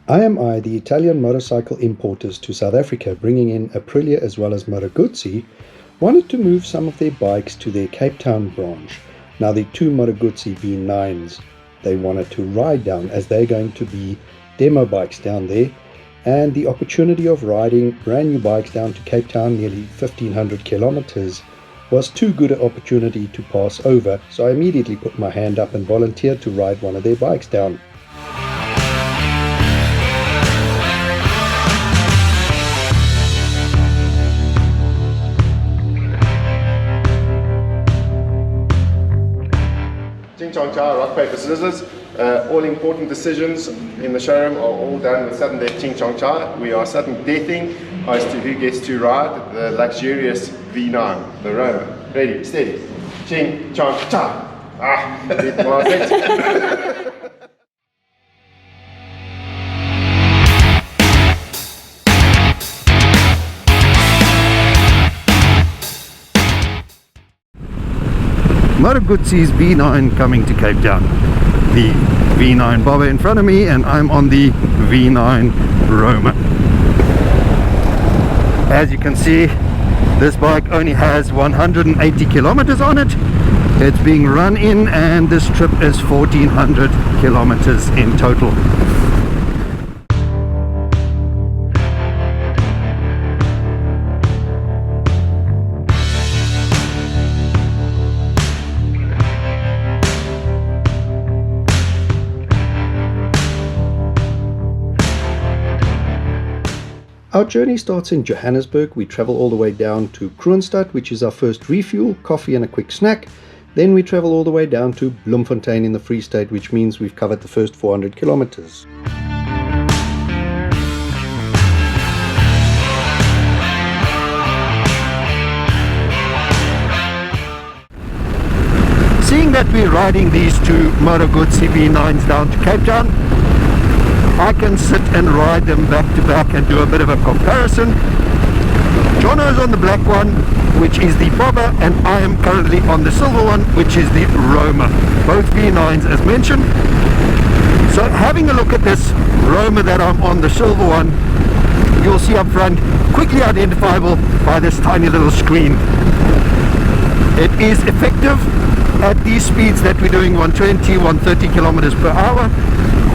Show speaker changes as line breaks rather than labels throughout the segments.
IMI, the Italian motorcycle importers to South Africa, bringing in Aprilia as well as Moto Guzzi, wanted to move some of their bikes to their Cape Town branch. Now the two Moto Guzzi V9s they wanted to ride down, as they're going to be demo bikes down there, and the opportunity of riding brand new bikes down to Cape Town, nearly 1500 kilometers, was too good an opportunity to pass over, so I immediately put my hand up and volunteered to ride one of their bikes down.
Ching Chong Cha, rock, paper, scissors. All important decisions in the showroom are all done with sudden death Ching Chong Cha. We are sudden deathing as to who gets to ride the luxurious V9, the Roma. Ready, steady. Ching Chong Cha. It was it.
Moto Guzzi's V9 coming to Cape Town. The V9 Bobber in front of me, and I'm on the V9 Roma. As you can see, this bike only has 180 kilometers on it. It's being run in, and this trip is 1400 kilometers in total. Our journey starts in Johannesburg. We travel all the way down to Kroonstad, which is our first refuel, coffee and a quick snack. Then we travel all the way down to Bloemfontein in the Free State, which means we've covered the first 400 kilometers. Seeing that we're riding these two Moto Guzzi V9s down to Cape Town, I can sit and ride them back to back and do a bit of a comparison. Jono is on the black one, which is the Bobber, and I am currently on the silver one, which is the Roma. Both V9s as mentioned. So having a look at this Roma that I'm on, the silver one, you'll see up front, quickly identifiable by this tiny little screen. It is effective at these speeds that we're doing, 120, 130 kilometers per hour.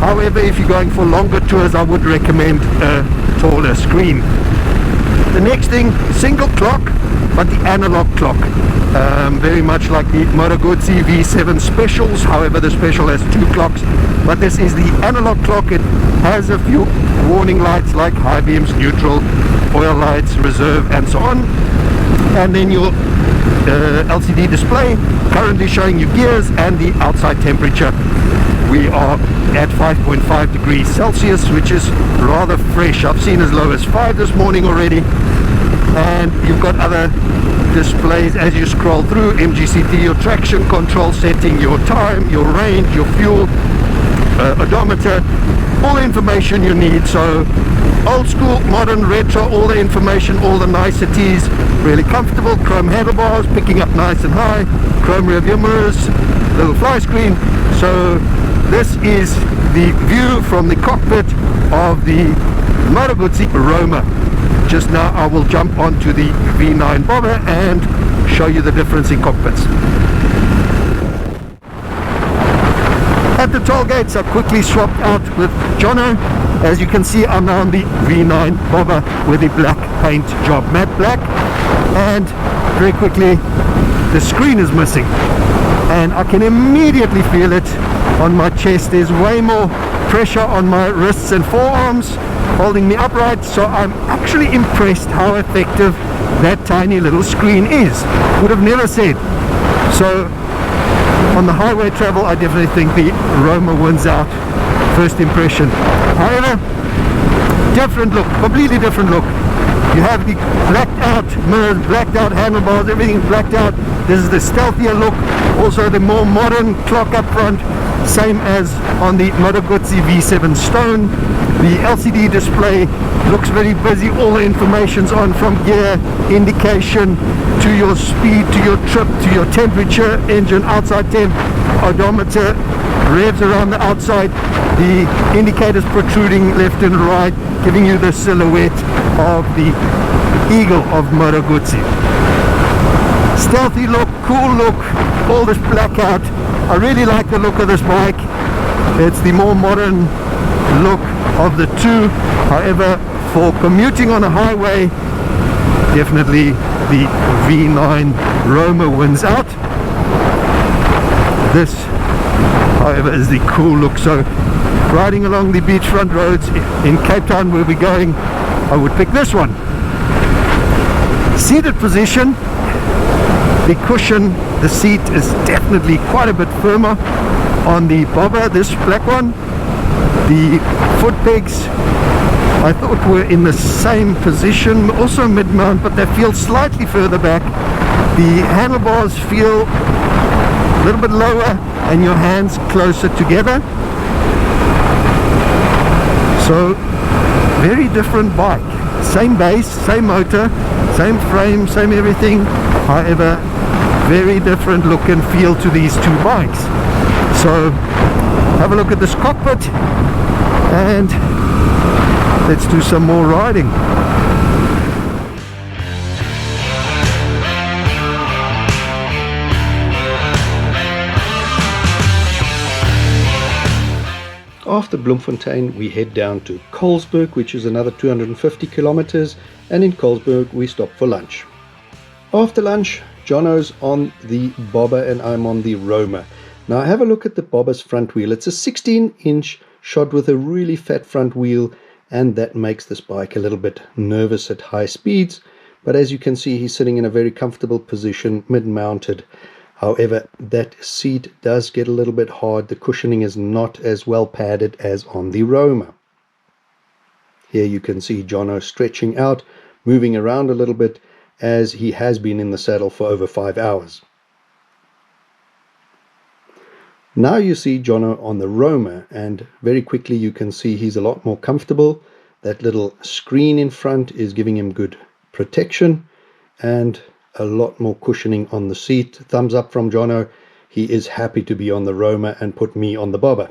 However, if you're going for longer tours, I would recommend a taller screen. The next thing, single clock, but the analog clock. Very much like the Moto Guzzi V7 specials. However, the special has two clocks, but this is the analog clock. It has a few warning lights like high beams, neutral, oil lights, reserve, and so on. And then your LCD display currently showing you gears and the outside temperature. We are at 5.5 degrees Celsius, which is rather fresh. I've seen as low as 5 this morning already. And you've got other displays as you scroll through: MGCT, your traction control setting, your time, your range, your fuel, odometer, all the information you need. So old school, modern, retro, all the information, all the niceties. Really comfortable. Chrome handlebars picking up nice and high, chrome rear view mirrors, little fly screen. So this is the view from the cockpit of the Moto Guzzi Roma. Just now I will jump onto the V9 Bobber and show you the difference in cockpits. At the toll gates I quickly swapped out with Jono. As you can see, I'm now on the V9 Bobber with the black paint job, matte black, and very quickly the screen is missing, and I can immediately feel it on my chest. There's way more pressure on my wrists and forearms holding me upright, so I'm actually impressed how effective that tiny little screen is. Would have never said. So on the highway travel, I definitely think the Roma wins out, first impression. However, different look, completely different look. You have the blacked out mirrors, blacked out handlebars, everything blacked out. This is the stealthier look. Also the more modern clock up front, same as on the Moto Guzzi V7 Stone. The LCD display looks very busy. All the information's on, from gear indication to your speed, to your trip, to your temperature, engine outside temp, odometer, revs around the outside, the indicators protruding left and right, giving you the silhouette of the eagle of Moto Guzzi. Stealthy look, cool look, all this blackout. I really like the look of this bike. It's the more modern look of the two. However, for commuting on a highway, definitely the V9 Roma wins out. This, however, is the cool look. So riding along the beachfront roads in Cape Town where we're going, I would pick this one. Seated position, the cushion, the seat is definitely quite a bit firmer on the bobber, this black one. The foot pegs I thought were in the same position, also mid-mount, but they feel slightly further back. The handlebars feel a little bit lower and your hands closer together. So very different bike, same base, same motor, same frame, same everything, however very different look and feel to these two bikes. So have a look at this cockpit and let's do some more riding. After Bloemfontein we head down to Colesberg, which is another 250 kilometers, and in Colesberg we stop for lunch. After lunch, Jono's on the bobber and I'm on the Roma. Now have a look at the bobber's front wheel. It's a 16-inch shod with a really fat front wheel, and that makes this bike a little bit nervous at high speeds, but as you can see he's sitting in a very comfortable position, mid-mounted. However, that seat does get a little bit hard. The cushioning is not as well padded as on the Roma. Here you can see Jono stretching out, moving around a little bit, as he has been in the saddle for over 5 hours. Now you see Jono on the Roma, and very quickly you can see he's a lot more comfortable. That little screen in front is giving him good protection and a lot more cushioning on the seat. Thumbs up from Jono. He is happy to be on the Roma and put me on the bobber.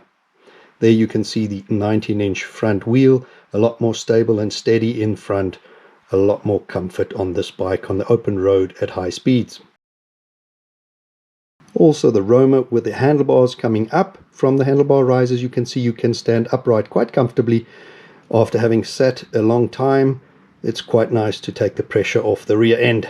There you can see the 19-inch front wheel, a lot more stable and steady in front, a lot more comfort on this bike on the open road at high speeds. Also the Roma with the handlebars coming up from the handlebar risers, you can see you can stand upright quite comfortably. After having sat a long time, it's quite nice to take the pressure off the rear end.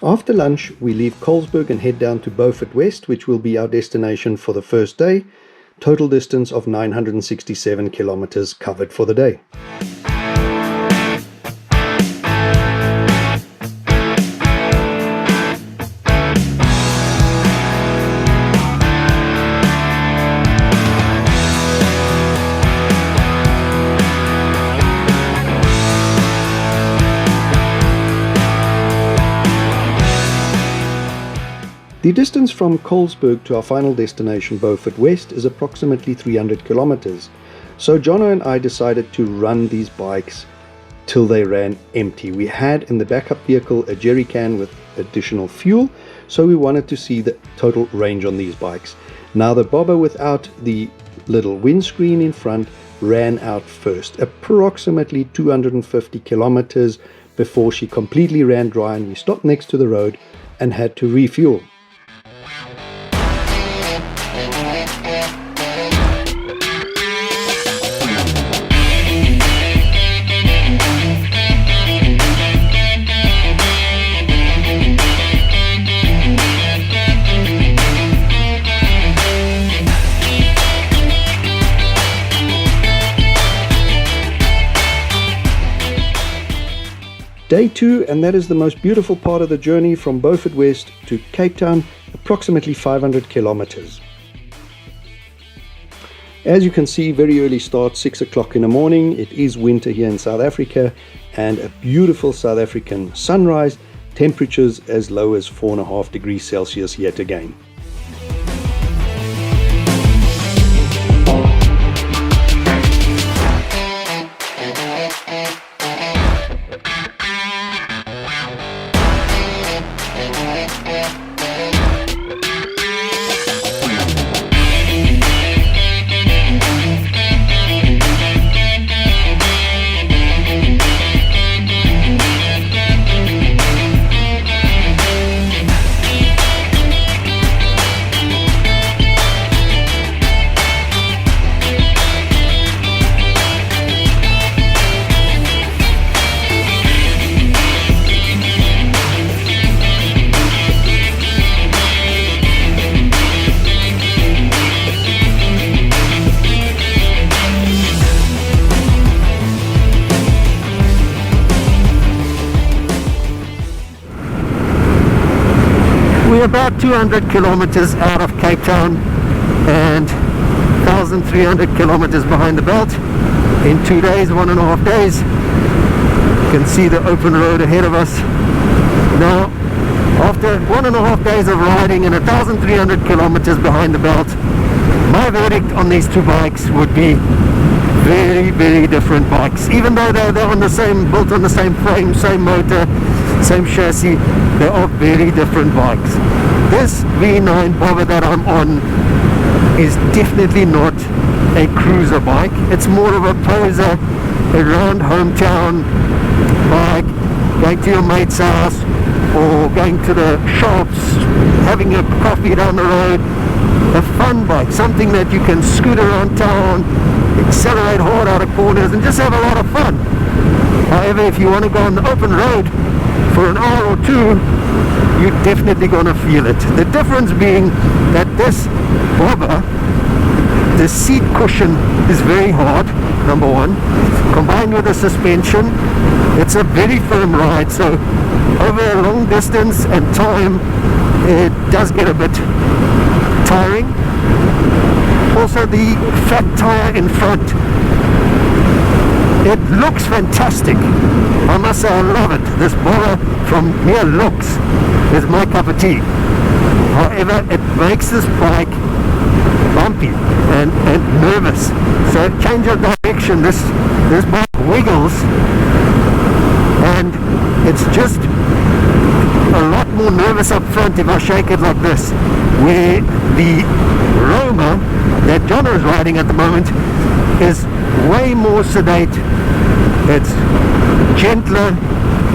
After lunch, we leave Colesberg and head down to Beaufort West, which will be our destination for the first day. Total distance of 967 kilometers covered for the day. The distance from Colesberg to our final destination, Beaufort West, is approximately 300 kilometers. So Jono and I decided to run these bikes till they ran empty. We had in the backup vehicle a jerry can with additional fuel, so we wanted to see the total range on these bikes. Now the bobber without the little windscreen in front ran out first, approximately 250 kilometers before she completely ran dry, and we stopped next to the road and had to refuel. Day 2, and that is the most beautiful part of the journey from Beaufort West to Cape Town,
approximately 500 kilometers. As you can see, very early start, 6 o'clock in the morning. It is winter here in South Africa, and a beautiful South African sunrise, temperatures as low as 4.5 degrees Celsius yet again.
We're about 200 kilometers out of Cape Town and 1,300 kilometers behind the belt in 2 days, 1.5 days. You can see the open road ahead of us. Now, after 1.5 days of riding and 1,300 kilometers behind the belt, my verdict on these two bikes would be very, very different bikes. Even though they're on the same, built on the same frame, same motor, same chassis, they are very different bikes. This V9 bobber that I'm on is definitely not a cruiser bike. It's more of a poser, around hometown bike, going to your mate's house or going to the shops, having a coffee down the road. A fun bike, something that you can scoot around town, accelerate hard out of corners and just have a lot of fun. However, if you want to go on the open road for an hour or two, you're definitely going to feel it. The difference being that this bobber, the seat cushion is very hard, number one, combined with the suspension. It's a very firm ride, so over a long distance and time it does get a bit tiring. Also, the fat tire in front, it looks fantastic. I must say I love it. This bobber from mere looks is my cup of tea. However, it makes this bike bumpy and nervous. So change of direction, this bike wiggles and it's just a lot more nervous up front if I shake it like this, where the Roma that Jono is riding at the moment is way more sedate. It's gentler,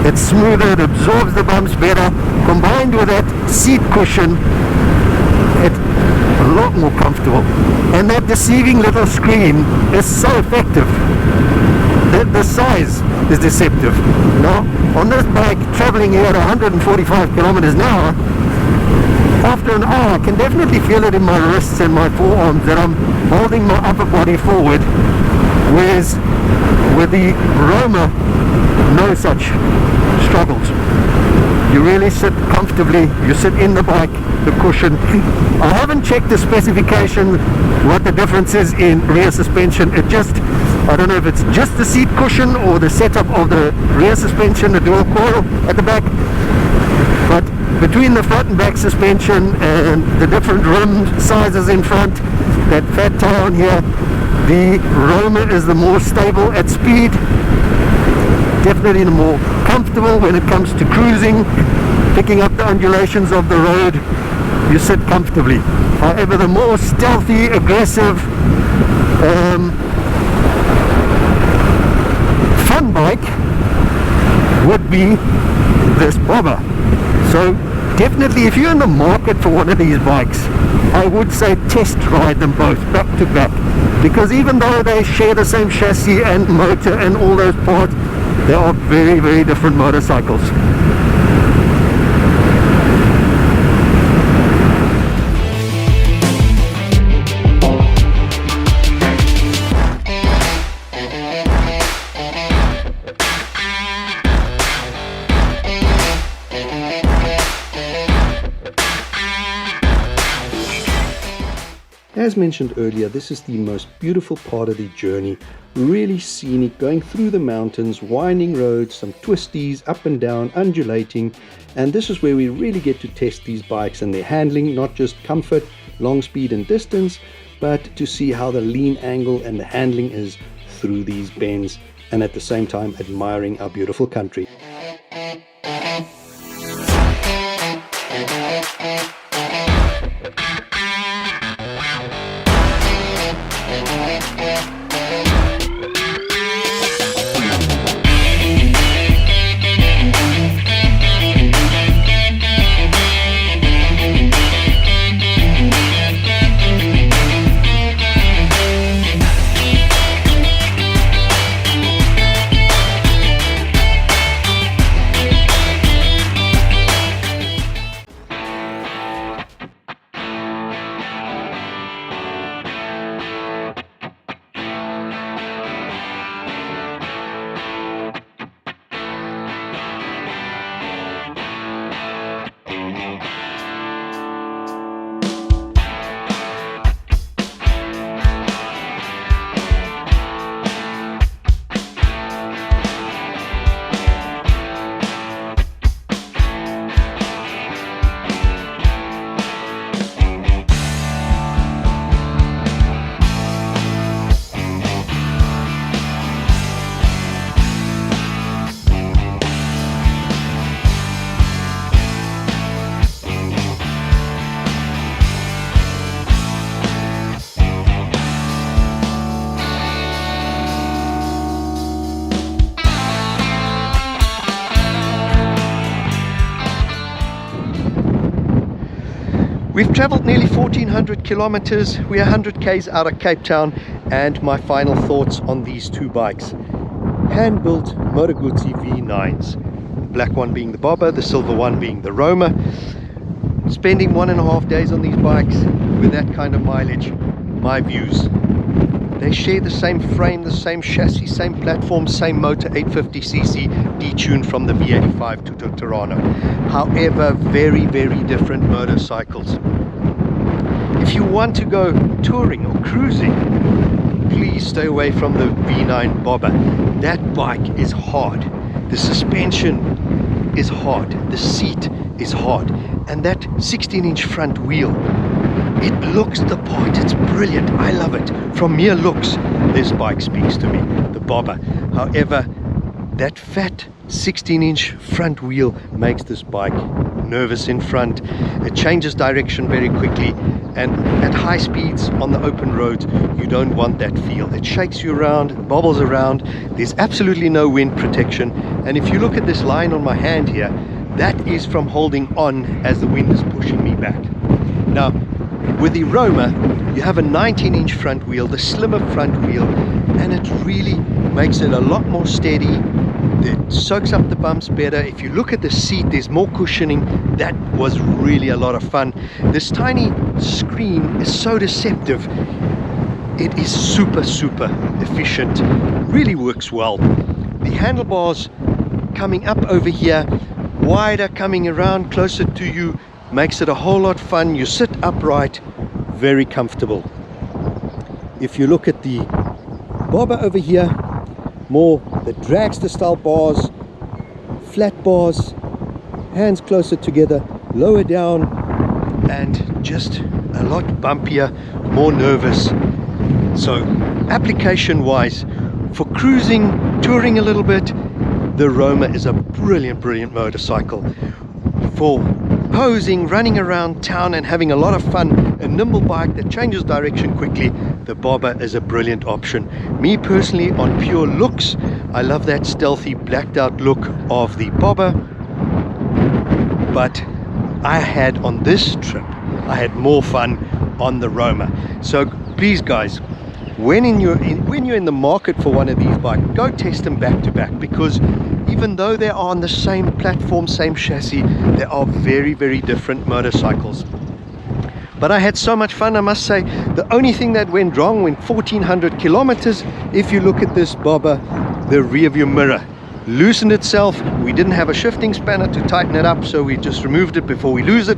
it's smoother, it absorbs the bumps better. Combined with that seat cushion, it's a lot more comfortable. And that deceiving little screen is so effective. The size is deceptive. Now, on this bike, traveling here at 145 kilometers an hour, after an hour, I can definitely feel it in my wrists and my forearms that I'm holding my upper body forward, whereas with the Roma, no such struggles. You really sit comfortably, you sit in the bike, the cushion. I haven't checked the specification, what the difference is in rear suspension. I don't know if it's just the seat cushion or the setup of the rear suspension, the dual coil at the back. But between the front and back suspension and the different rim sizes in front, that fat tire on here, the Roma is the more stable at speed, definitely the more comfortable when it comes to cruising, picking up the undulations of the road. You sit comfortably. However, the more stealthy, aggressive, fun bike would be this bobber. So definitely, if you're in the market for one of these bikes, I would say test ride them both back to back, because even though they share the same chassis and motor and all those parts, they are very, very different motorcycles.
As mentioned earlier, this is the most beautiful part of the journey. Really scenic, going through the mountains, winding roads, some twisties, up and down, undulating. And this is where we really get to test these bikes and their handling, not just comfort, long speed and distance, but to see how the lean angle and the handling is through these bends, and at the same time admiring our beautiful country. We've traveled nearly 1400 kilometers. We're 100 k's out of Cape Town, and my final thoughts on these two bikes. Hand-built Moto Guzzi V9s. The black one being the Bobber, the silver one being the Roma. Spending 1.5 days on these bikes with that kind of mileage, my views. They share the same frame, the same chassis, same platform, same motor, 850cc, detuned from the V85 to the Toronto. However, very, very different motorcycles. If you want to go touring or cruising, please stay away from the V9 Bobber. That bike is hard. The suspension is hard. The seat is hard. And that 16-inch front wheel, it looks the part. It's brilliant. I love it. From mere looks, this bike speaks to me, the Bobber. However, that fat 16-inch front wheel makes this bike nervous in front. It changes direction very quickly, and at high speeds on the open roads, you don't want that feel. It shakes you around, it bobbles around. There's absolutely no wind protection. And if you look at this line on my hand here, that is from holding on as the wind is pushing me back. Now, with the Roma, you have a 19-inch front wheel, the slimmer front wheel, and it really makes it a lot more steady. It soaks up the bumps better. If you look at the seat, there's more cushioning. That was really a lot of fun. This tiny screen is so deceptive. It is super, super efficient. Really works well. The handlebars coming up over here, wider, coming around closer to you, makes it a whole lot fun. You sit upright, very comfortable. If you look at the Bobber over here, more the dragster style bars, flat bars, hands closer together, lower down, and just a lot bumpier, more nervous. So application wise, for cruising, touring a little bit, the Roma is a brilliant, brilliant motorcycle. For posing, running around town and having a lot of fun, a nimble bike that changes direction quickly, the Bobber is a brilliant option. Me personally, on pure looks, I love that stealthy blacked out look of the Bobber, but I had on this trip, I had more fun on the Roma. So please guys, when you're in the market for one of these bikes, go test them back to back, because even though they are on the same platform, same chassis, they are very, very different motorcycles. But I had so much fun, I must say. The only thing that went wrong went 1400 kilometers. If you look at this Bobber, the rear view mirror loosened itself. We didn't have a shifting spanner to tighten it up, so we just removed it before we lose it.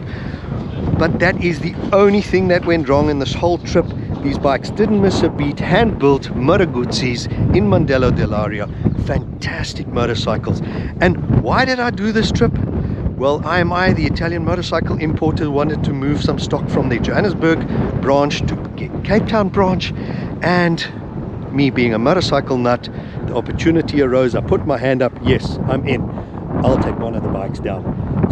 but that is the only thing that went wrong in this whole trip. These bikes didn't miss a beat. Hand-built Moto Guzzis in Mondello dell'Aria. Fantastic motorcycles. And why did I do this trip? Well, IMI, the Italian motorcycle importer, wanted to move some stock from their Johannesburg branch to Cape Town branch, and me being a motorcycle nut, the opportunity arose. I put my hand up. Yes, I'm in. I'll take one of the bikes down.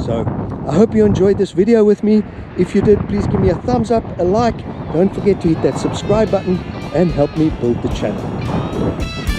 So I hope you enjoyed this video with me. If you did, please give me a thumbs up, a like. Don't forget to hit that subscribe button and help me build the channel.